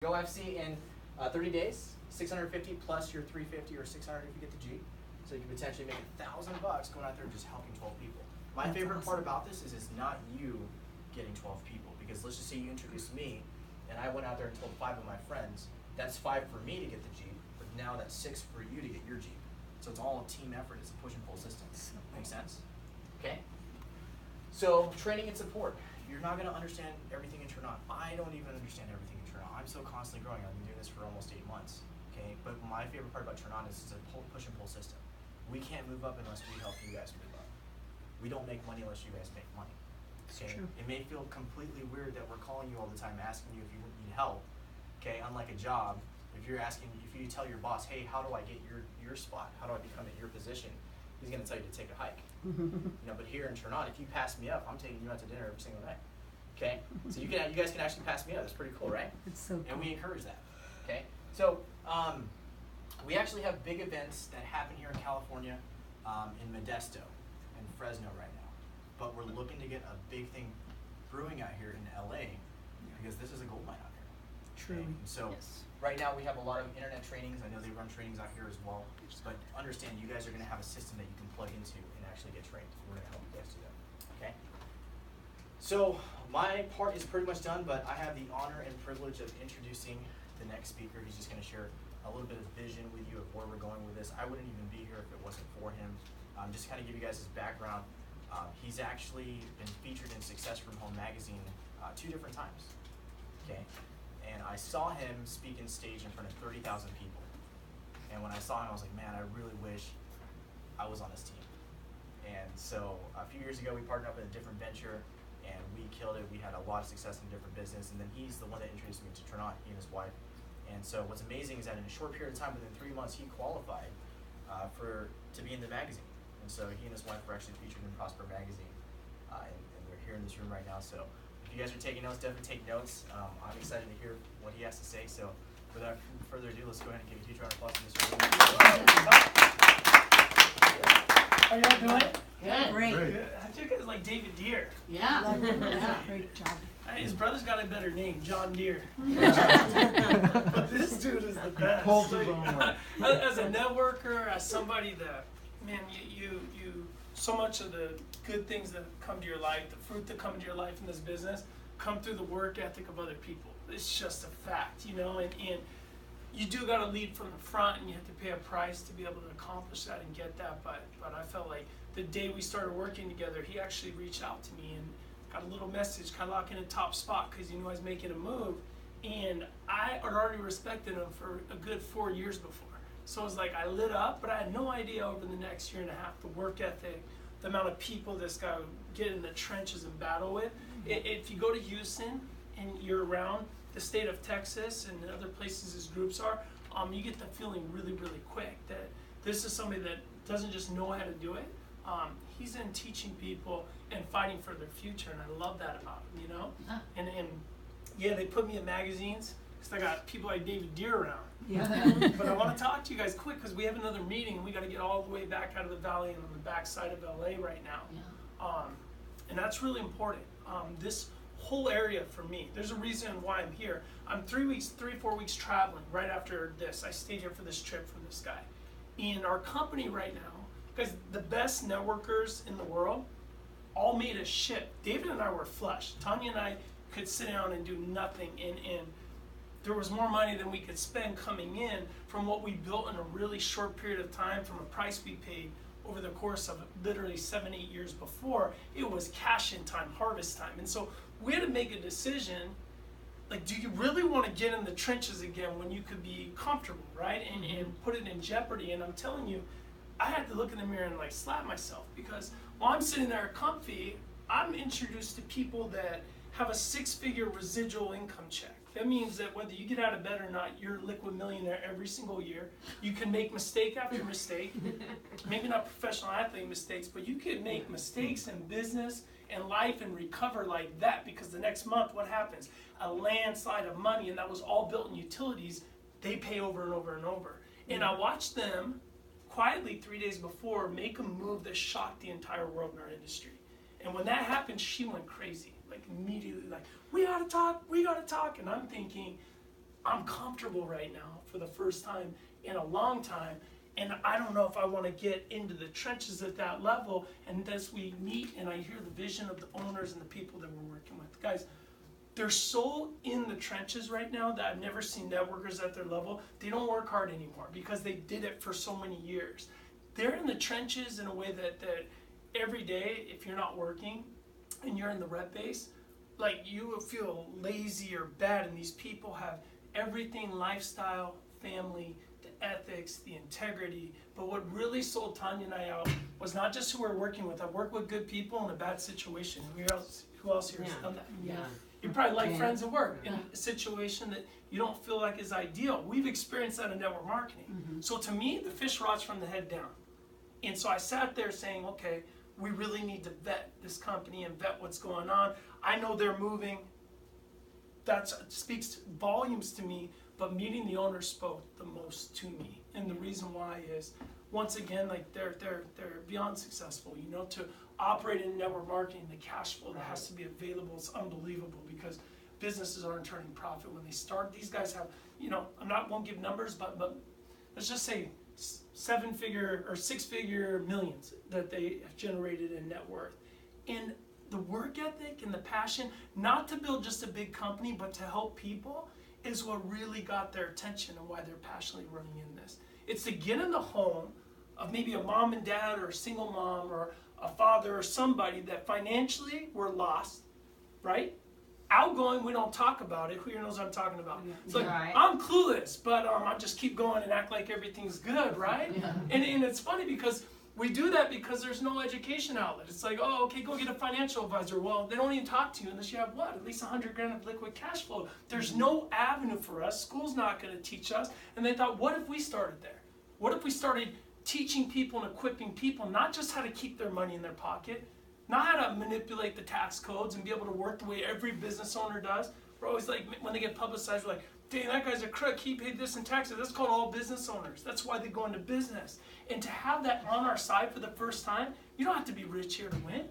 Go FC in 30 days, 650 plus your 350 or 600 if you get the G. So you can potentially make $1,000 going out there and just helping 12 people. My favorite part about this is it's not you getting 12 people, because let's just say you introduced me and I went out there and told 5 of my friends. That's 5 for me to get the G, but now that's 6 for you to get your G. So it's all a team effort. It's a push and pull system. Make sense? Okay? So training and support. You're not going to understand everything in Turn-On. I don't even understand everything in Turn-On. I'm so constantly growing. I've been doing this for almost 8 months. Okay? But my favorite part about Turn-On is it's a push and pull system. We can't move up unless we help you guys move up. We don't make money unless you guys make money. Okay? It may feel completely weird that we're calling you all the time asking you if you need help. Okay? Unlike a job, if you tell your boss, hey, how do I get your spot? How do I become at your position? He's going to tell you to take a hike. But here in Turn-On, if you pass me up, I'm taking you out to dinner every single night. Okay? So you guys can actually pass me up. That's pretty cool, right? It's so cool. And we encourage that. Okay? So we actually have big events that happen here in California, in Modesto and Fresno right now. But we're looking to get a big thing brewing out here in LA, because this is a gold mine out here. Truly. Okay? So right now we have a lot of internet trainings. I know they run trainings out here as well. But understand, you guys are going to have a system that you can plug into and actually get trained. We're going to help you guys do that. Okay? So my part is pretty much done, but I have the honor and privilege of introducing the next speaker. He's just going to share a little bit of vision with you of where we're going with this. I wouldn't even be here if it wasn't for him. Just to kind of give you guys his background. He's actually been featured in Success from Home magazine 2 different times. Okay? And I saw him speak on stage in front of 30,000 people. And when I saw him, I was like, man, I really wish I was on this team. And so a few years ago, we partnered up in a different venture, and we killed it. We had a lot of success in different business, and then he's the one that introduced me to Turn-On, he and his wife. And so what's amazing is that in a short period of time, within 3 months, he qualified to be in the magazine. And so he and his wife were actually featured in Prosper magazine, and they're here in this room right now. So if you guys are taking notes, definitely take notes. I'm excited to hear what he has to say. So without further ado, let's go ahead and give a huge round of applause to Mr. How y'all doing? Good. Great. I think it's like David Deere. Yeah. Great job. Hey, his brother's got a better name, John Deere. But this dude is the best. As a networker, as somebody that, man, you so much of the good things that come to your life, the fruit that come into your life in this business, come through the work ethic of other people. It's just a fact, and you do got to lead from the front, and you have to pay a price to be able to accomplish that and get that. But I felt like the day we started working together, he actually reached out to me and got a little message, kind of locking a top spot, because he knew I was making a move. And I had already respected him for a good 4 years before. So it was like I lit up, but I had no idea over the next year and a half the work ethic, the amount of people this guy would get in the trenches and battle with. If you go to Houston and you're around the state of Texas and other places his groups are, you get the feeling really, really quick that this is somebody that doesn't just know how to do it. He's in teaching people and fighting for their future, and I love that about him, And yeah, they put me in magazines because I got people like David Deere around. Yeah. But I want to talk to you guys quick because we have another meeting, and we got to get all the way back out of the valley and on the backside of LA right now. Yeah. And that's really important. This whole area for me, there's a reason why I'm here. I'm 3 or 4 weeks traveling right after this. I stayed here for this trip from this guy. And our company right now, because the best networkers in the world all made a ship. David and I were flush. Tanya and I could sit down and do nothing, and there was more money than we could spend coming in from what we built in a really short period of time, from a price we paid over the course of literally 7-8 years before. It was cash in time, harvest time. And so we had to make a decision, like, do you really want to get in the trenches again when you could be comfortable, right? And put it in jeopardy. And I'm telling you, I had to look in the mirror and like slap myself, because while I'm sitting there comfy, I'm introduced to people that have a 6-figure residual income check. That means that whether you get out of bed or not, you're a liquid millionaire every single year. You can make mistake after mistake. Maybe not professional athlete mistakes, but you can make mistakes in business and life and recover like that, because the next month, what happens? A landslide of money, and that was all built in utilities. They pay over and over and over. And I watched them quietly 3 days before make a move that shocked the entire world in our industry. And when that happened, she went crazy, like immediately, like, we gotta talk. And I'm thinking, I'm comfortable right now for the first time in a long time, and I don't know if I want to get into the trenches at that level. And as we meet and I hear the vision of the owners and the people that we're working with, guys, they're so in the trenches right now that I've never seen networkers at their level. They don't work hard anymore because they did it for so many years. They're in the trenches in a way that every day, if you're not working and you're in the rep base, like you will feel lazy or bad, and these people have everything: lifestyle, family, the ethics, the integrity. But what really sold Tanya and I out was not just who we're working with. I work with good people in a bad situation. Who else here has done that? Yeah. You probably like friends at work in a situation that you don't feel like is ideal. We've experienced that in network marketing. So to me, the fish rots from the head down. And so I sat there saying, okay, we really need to vet this company and vet what's going on. I know they're moving. That speaks volumes to me, but meeting the owner spoke the most to me. And the reason why is, once again, like they're beyond successful. You know, to operate in network marketing, the cash flow that has to be available is unbelievable, because businesses aren't turning profit when they start. These guys have, you know, won't give numbers, but let's just say 7-figure or 6-figure millions that they have generated in net worth. And the work ethic and the passion, not to build just a big company, but to help people, is what really got their attention and why they're passionately running in this. It's to get in the home of maybe a mom and dad or a single mom or a father or somebody that financially were lost, right? Outgoing, we don't talk about it. Who here knows what I'm talking about? It's like, Right. I'm clueless, but I just keep going and act like everything's good, right? And it's funny because we do that because there's no education outlet. It's like, oh, okay, go get a financial advisor. Well, they don't even talk to you unless you have what? At least 100 grand of liquid cash flow. There's no avenue for us. School's not going to teach us. And they thought, what if we started there? What if we started teaching people and equipping people not just how to keep their money in their pocket, not how to manipulate the tax codes and be able to work the way every business owner does. We're always like, when they get publicized, we're like, dang, that guy's a crook, he paid this in taxes. That's called all business owners. That's why they go into business. And to have that on our side for the first time, you don't have to be rich here to win.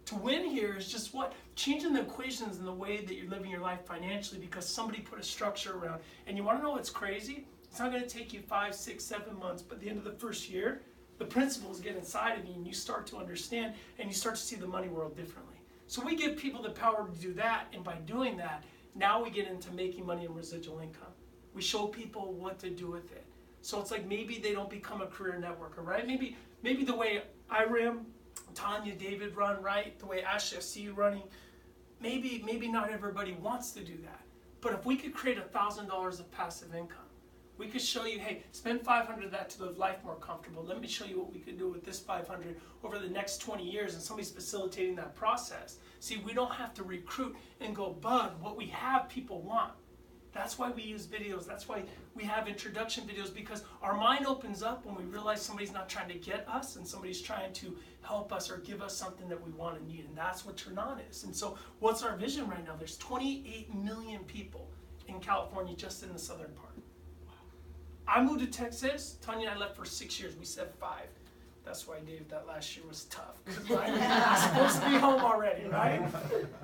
To win here is just what? Changing the equations in the way that you're living your life financially, because somebody put a structure around. And you want to know what's crazy? It's not going to take you 5, 6, 7 months, but at the end of the first year, the principles get inside of you and you start to understand and you start to see the money world differently. So we give people the power to do that, and by doing that, now we get into making money and residual income. We show people what to do with it. So it's like maybe they don't become a career networker, right? Maybe the way I ran, Tanya, David run, right? The way Ashley, I see you running, maybe not everybody wants to do that. But if we could create $1,000 of passive income, we could show you, hey, spend $500 of that to live life more comfortable. Let me show you what we could do with this $500 over the next 20 years, and somebody's facilitating that process. See, we don't have to recruit and go bug what we have people want. That's why we use videos. That's why we have introduction videos, because our mind opens up when we realize somebody's not trying to get us and somebody's trying to help us or give us something that we want and need. And that's what Turn On is. And so what's our vision right now? There's 28 million people in California just in the southern part. I moved to Texas. Tanya and I left for 6 years. We said 5. That's why, Dave, that last year was tough. Because I was supposed to be home already, right?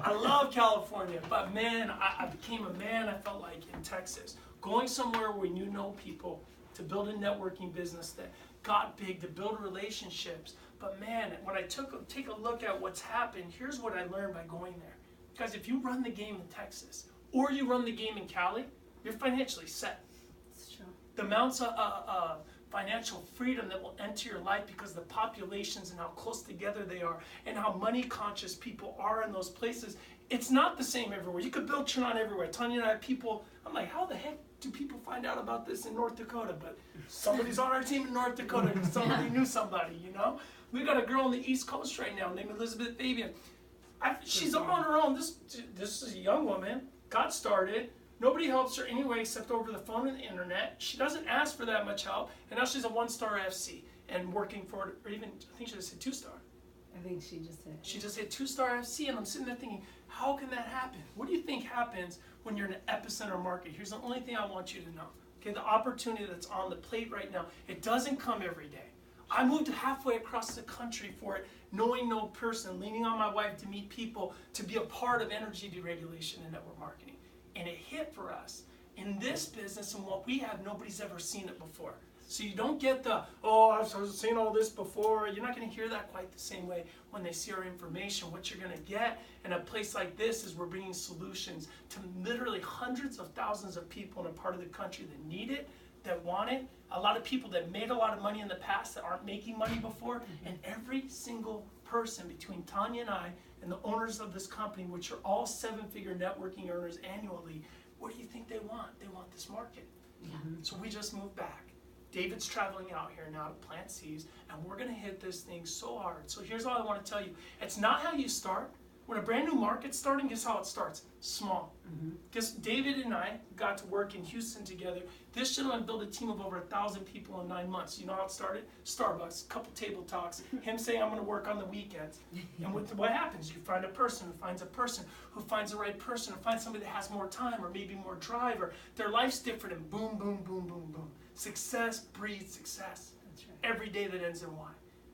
I love California. But man, I became a man, I felt like, in Texas. Going somewhere where you know people, to build a networking business that got big, to build relationships. But man, when I take a look at what's happened, here's what I learned by going there. Guys, if you run the game in Texas, or you run the game in Cali, you're financially set. The amounts of financial freedom that will enter your life because of the populations and how close together they are and how money conscious people are in those places, it's not the same everywhere. You could build Turn On everywhere. Tanya and I have people, I'm like, how the heck do people find out about this in North Dakota? But somebody's on our team in North Dakota because somebody knew somebody, you know? We got a girl on the East Coast right now named Elizabeth Fabian. She's on her own. This is a young woman, got started. Nobody helps her anyway except over the phone and the internet. She doesn't ask for that much help, and now she's a 1-star FC and working for, or even, I think she just hit 2-star. I think she just hit. She just hit 2-star FC, and I'm sitting there thinking, how can that happen? What do you think happens when you're in an epicenter market? Here's the only thing I want you to know. Okay, the opportunity that's on the plate right now, it doesn't come every day. I moved halfway across the country for it, knowing no person, leaning on my wife to meet people, to be a part of energy deregulation and network marketing. And it hit for us. In this business and what we have, nobody's ever seen it before. So you don't get the, oh, I've seen all this before. You're not going to hear that quite the same way when they see our information. What you're going to get in a place like this is we're bringing solutions to literally hundreds of thousands of people in a part of the country that need it, that want it. A lot of people that made a lot of money in the past that aren't making money before. And every single person between Tanya and I and the owners of this company, which are all 7-figure networking earners annually, what do you think they want? They want this market. So we just moved back. David's traveling out here now to plant seeds, and we're going to hit this thing so hard. So here's all I want to tell you. It's not how you start. When a brand new market's starting, guess how it starts? Small. Because David and I got to work in Houston together. This gentleman built a team of over 1,000 people in 9 months. You know how it started? Starbucks, a couple table talks, him saying I'm going to work on the weekends. And what happens? You find a person who finds a person who finds the right person, who finds somebody that has more time or maybe more drive, or their life's different, and boom, boom, boom, boom, boom. Success breeds success. That's right. Every day that ends in Y.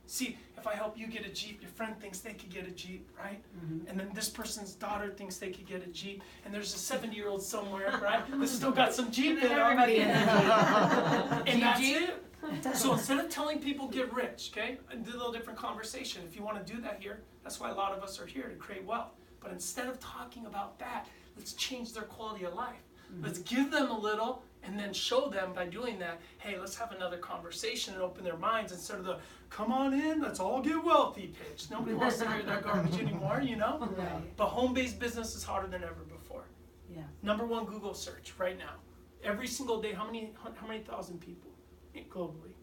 See, if I help you get a Jeep, your friend thinks they could get a Jeep, right? And then this person's daughter thinks they could get a Jeep, and there's a 70-year-old somewhere, right? That's still got some Jeep in it. Everybody And that's Jeep. it. So instead of telling people get rich, okay, I did a little different conversation. If you want to do that here, that's why a lot of us are here, to create wealth. But instead of talking about that, let's change their quality of life. Let's give them a little, and then show them by doing that, hey, let's have another conversation and open their minds instead of the, come on in, let's all get wealthy pitch. Nobody wants to hear that garbage anymore, you know? Right. But home-based business is harder than ever before. Yeah. #1 Google search right now. Every single day, how many thousand people globally?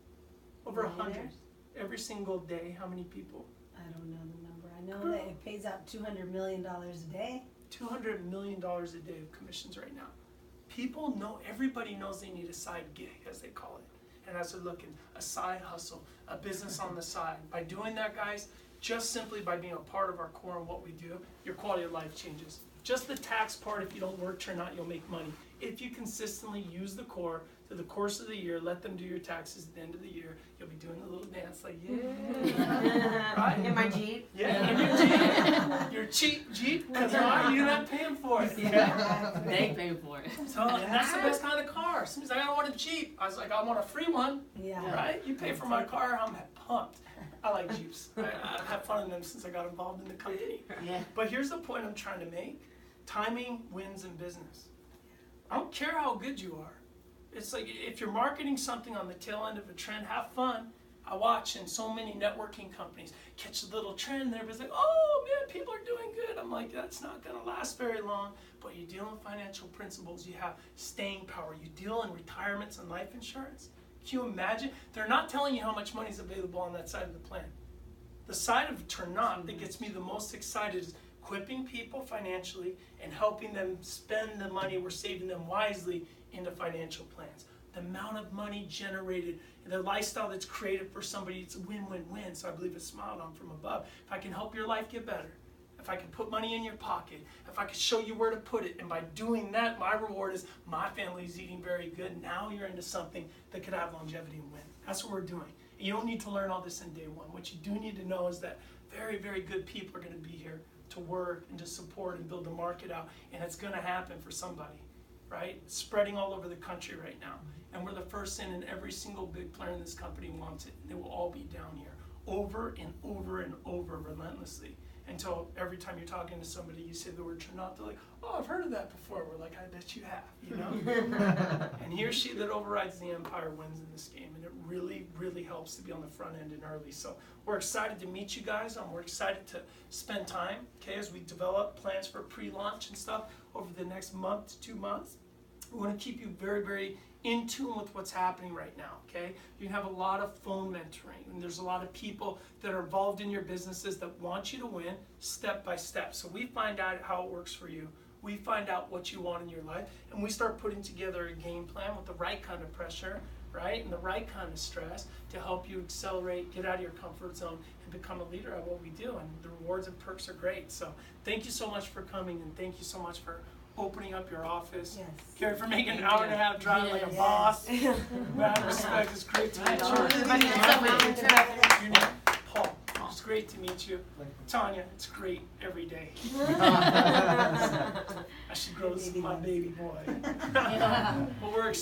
Over 100. Millionaires? Every single day, how many people? I don't know the number. I know that it pays out $200 million a day. $200 million a day of commissions right now. People know, everybody knows they need a side gig, as they call it. And as they're looking, a side hustle, a business on the side. By doing that, guys, just simply by being a part of our core and what we do, your quality of life changes. Just the tax part, if you don't work, turn out, you'll make money. If you consistently use the core through the course of the year, let them do your taxes at the end of the year, you'll be doing a little dance like, yeah. Right? In my Jeep. Yeah, in your Jeep. Your cheap Jeep, because you're not paying for it. They pay for it. So, and that's the best kind of car. Somebody's like, I don't want a Jeep. I was like, I want a free one. Yeah. Right? You pay for my car, I'm pumped. I like Jeeps. I've had fun in them since I got involved in the company. Yeah. But here's the point I'm trying to make. Timing wins in business. I don't care how good you are. It's like if you're marketing something on the tail end of a trend, have fun. I watch in so many networking companies catch a little trend there, but it's like, oh man, people are doing good. I'm like, that's not going to last very long. But you deal in financial principles, you have staying power, you deal in retirements and life insurance. Can you imagine? They're not telling you how much money is available on that side of the plan. The side of Ternat that gets me the most excited is equipping people financially and helping them spend the money we're saving them wisely into financial plans. The amount of money generated, the lifestyle that's created for somebody, it's a win-win-win. So I believe it's smiled on from above. If I can help your life get better, if I can put money in your pocket, if I can show you where to put it, and by doing that, my reward is my family's eating very good. Now you're into something that could have longevity and win. That's what we're doing. And you don't need to learn all this in day one. What you do need to know is that very, very good people are going to be here to work and to support and build the market out. And it's going to happen for somebody, right? It's spreading all over the country right now. And we're the first in, and every single big player in this company wants it. They will all be down here over and over and over relentlessly. Until every time you're talking to somebody, you say the word Ternat, they're like, oh, I've heard of that before. We're like, I bet you have, you know? And he or she that overrides the empire wins in this game. And it really, really helps to be on the front end and early. So we're excited to meet you guys. We're excited to spend time, okay, as we develop plans for pre-launch and stuff over the next month to 2 months. We want to keep you very, very in tune with what's happening right now, okay? You have a lot of phone mentoring, and there's a lot of people that are involved in your businesses that want you to win step by step. So we find out how it works for you. We find out what you want in your life, and we start putting together a game plan with the right kind of pressure, right, and the right kind of stress to help you accelerate, get out of your comfort zone, and become a leader at what we do. And the rewards and perks are great. So thank you so much for coming, and thank you so much for opening up your office. Yes. Gary, for making an hour and a half drive like a boss. Mad respect. It's great to meet you. Your name? Paul. It's great to meet you. Tanya, it's great every day. I should grow Baby my does. baby boy. Yeah. But we're